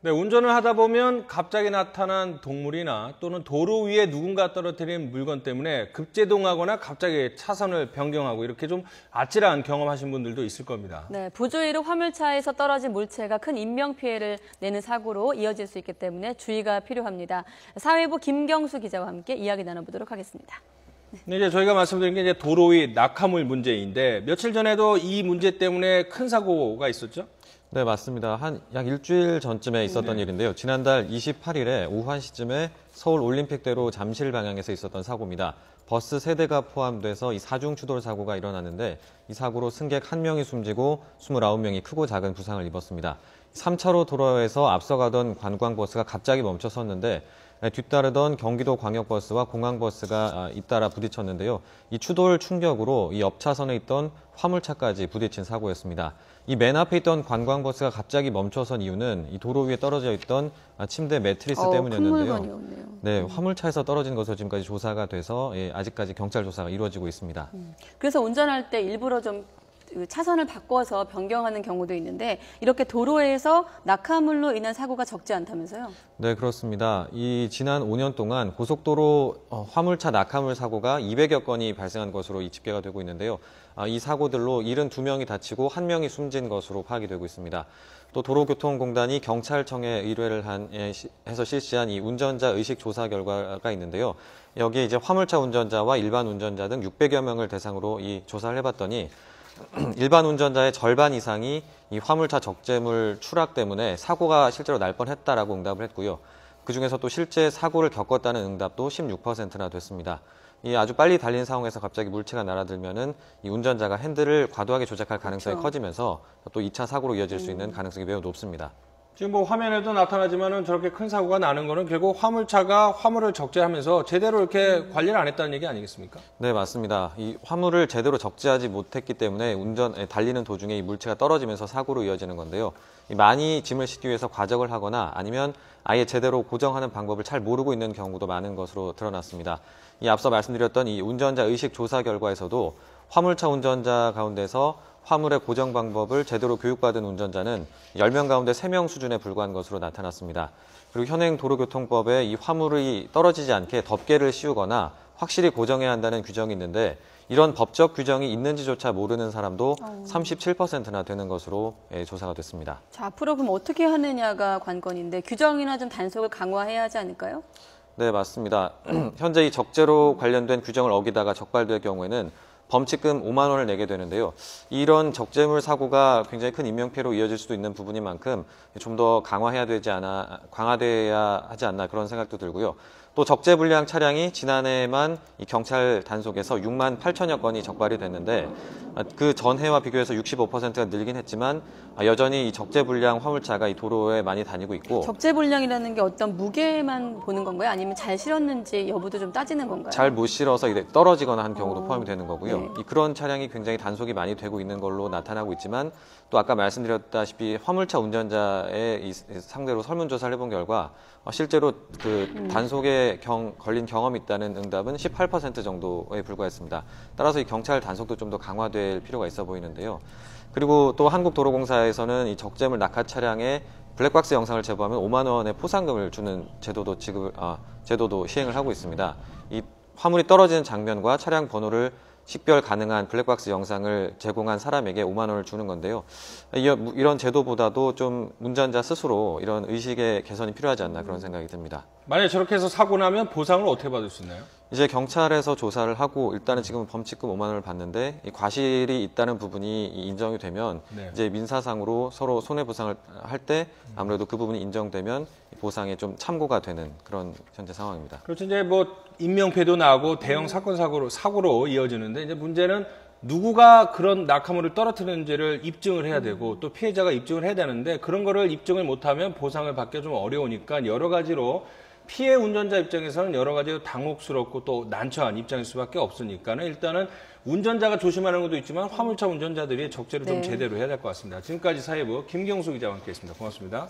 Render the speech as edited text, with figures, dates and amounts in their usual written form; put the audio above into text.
네, 운전을 하다 보면 갑자기 나타난 동물이나 또는 도로 위에 누군가 떨어뜨린 물건 때문에 급제동하거나 갑자기 차선을 변경하고 이렇게 좀 아찔한 경험하신 분들도 있을 겁니다. 네, 부주의로 화물차에서 떨어진 물체가 큰 인명피해를 내는 사고로 이어질 수 있기 때문에 주의가 필요합니다. 사회부 김경수 기자와 함께 이야기 나눠보도록 하겠습니다. 네, 이제 저희가 말씀드린 게 이제 도로 위 낙하물 문제인데 며칠 전에도 이 문제 때문에 큰 사고가 있었죠? 네, 맞습니다. 약 일주일 전쯤에 있었던 일인데요. 지난달 28일에 오후 1시쯤에 서울 올림픽대로 잠실 방향에서 있었던 사고입니다. 버스 3대가 포함돼서 이 사중 추돌 사고가 일어났는데 이 사고로 승객 1명이 숨지고 29명이 크고 작은 부상을 입었습니다. 3차로 도로에서 앞서가던 관광버스가 갑자기 멈춰섰는데 뒤따르던 경기도 광역버스와 공항버스가 잇따라 부딪혔는데요. 이 추돌 충격으로 이 옆 차선에 있던 화물차까지 부딪힌 사고였습니다. 이 맨 앞에 있던 관광버스가 갑자기 멈춰선 이유는 이 도로 위에 떨어져 있던 침대 매트리스 때문이었는데요. 큰 물건이었네요. 네, 화물차에서 떨어진 것으로 지금까지 조사가 돼서 아직까지 경찰 조사가 이루어지고 있습니다. 그래서 운전할 때 일부러 좀 차선을 바꿔서 변경하는 경우도 있는데 이렇게 도로에서 낙하물로 인한 사고가 적지 않다면서요? 네, 그렇습니다. 지난 5년 동안 고속도로 화물차 낙하물 사고가 200여 건이 발생한 것으로 집계가 되고 있는데요. 이 사고들로 72명이 다치고 1명이 숨진 것으로 파악이 되고 있습니다. 또 도로교통공단이 경찰청에 의뢰를 해서 실시한 이 운전자 의식 조사 결과가 있는데요. 여기에 이제 화물차 운전자와 일반 운전자 등 600여 명을 대상으로 이 조사를 해봤더니 일반 운전자의 절반 이상이 이 화물차 적재물 추락 때문에 사고가 실제로 날 뻔했다라고 응답을 했고요. 그중에서 또 실제 사고를 겪었다는 응답도 16%나 됐습니다. 이 아주 빨리 달린 상황에서 갑자기 물체가 날아들면은 이 운전자가 핸들을 과도하게 조작할 가능성이 커지면서 또 2차 사고로 이어질 수 있는 가능성이 매우 높습니다. 지금 뭐 화면에도 나타나지만은 저렇게 큰 사고가 나는 거는 결국 화물차가 화물을 적재하면서 제대로 이렇게 관리를 안 했다는 얘기 아니겠습니까? 네, 맞습니다. 이 화물을 제대로 적재하지 못했기 때문에 달리는 도중에 이 물체가 떨어지면서 사고로 이어지는 건데요. 많이 짐을 싣기 위해서 과적을 하거나 아니면 아예 제대로 고정하는 방법을 잘 모르고 있는 경우도 많은 것으로 드러났습니다. 앞서 말씀드렸던 이 운전자 의식 조사 결과에서도 화물차 운전자 가운데서 화물의 고정 방법을 제대로 교육받은 운전자는 10명 가운데 3명 수준에 불과한 것으로 나타났습니다. 그리고 현행 도로교통법에 이 화물이 떨어지지 않게 덮개를 씌우거나 확실히 고정해야 한다는 규정이 있는데 이런 법적 규정이 있는지조차 모르는 사람도 37%나 되는 것으로 조사가 됐습니다. 자, 앞으로 그럼 어떻게 하느냐가 관건인데 규정이나 좀 단속을 강화해야 하지 않을까요? 네, 맞습니다. 현재 이 적재로 관련된 규정을 어기다가 적발될 경우에는 범칙금 5만 원을 내게 되는데요. 이런 적재물 사고가 굉장히 큰 인명피해로 이어질 수도 있는 부분인 만큼 좀 더 강화돼야 하지 않나 그런 생각도 들고요. 또 적재 불량 차량이 지난해만 이 경찰 단속에서 6만 8천여 건이 적발이 됐는데 그 전해와 비교해서 65%가 늘긴 했지만 여전히 이 적재 불량 화물차가 이 도로에 많이 다니고 있고 적재 불량이라는 게 어떤 무게만 보는 건가요? 아니면 잘 실었는지 여부도 좀 따지는 건가요? 잘 못 실어서 떨어지거나 한 경우도 포함이 되는 거고요. 네. 그런 차량이 굉장히 단속이 많이 되고 있는 걸로 나타나고 있지만 또 아까 말씀드렸다시피 화물차 운전자의 상대로 설문조사를 해본 결과 실제로 그 단속에 걸린 경험이 있다는 응답은 18% 정도에 불과했습니다. 따라서 이 경찰 단속도 좀 더 강화될 필요가 있어 보이는데요. 그리고 또 한국도로공사에서는 이 적재물 낙하 차량의 블랙박스 영상을 제보하면 5만 원의 포상금을 주는 제도도 시행을 하고 있습니다. 이 화물이 떨어지는 장면과 차량 번호를 식별 가능한 블랙박스 영상을 제공한 사람에게 5만 원을 주는 건데요. 이런 제도보다도 좀 운전자 스스로 이런 의식의 개선이 필요하지 않나 그런 생각이 듭니다. 만약에 저렇게 해서 사고 나면 보상을 어떻게 받을 수 있나요? 이제 경찰에서 조사를 하고 일단은 지금 범칙금 5만 원을 받는데 이 과실이 있다는 부분이 인정이 되면 이제 민사상으로 서로 손해보상을 할 때 아무래도 그 부분이 인정되면 보상에 좀 참고가 되는 그런 현재 상황입니다. 그렇죠. 이제 뭐 인명피해도 나고 대형 사고로 이어지는데 이제 문제는 누구가 그런 낙하물을 떨어뜨리는지를 입증을 해야 되고 또 피해자가 입증을 해야 되는데 그런 거를 입증을 못하면 보상을 받기가 좀 어려우니까 여러 가지로 피해 운전자 입장에서는 여러 가지로 당혹스럽고 또 난처한 입장일 수밖에 없으니까는 일단은 운전자가 조심하는 것도 있지만 화물차 운전자들이 적재를 좀 제대로 해야 될 것 같습니다. 지금까지 사회부 김경수 기자와 함께했습니다. 고맙습니다.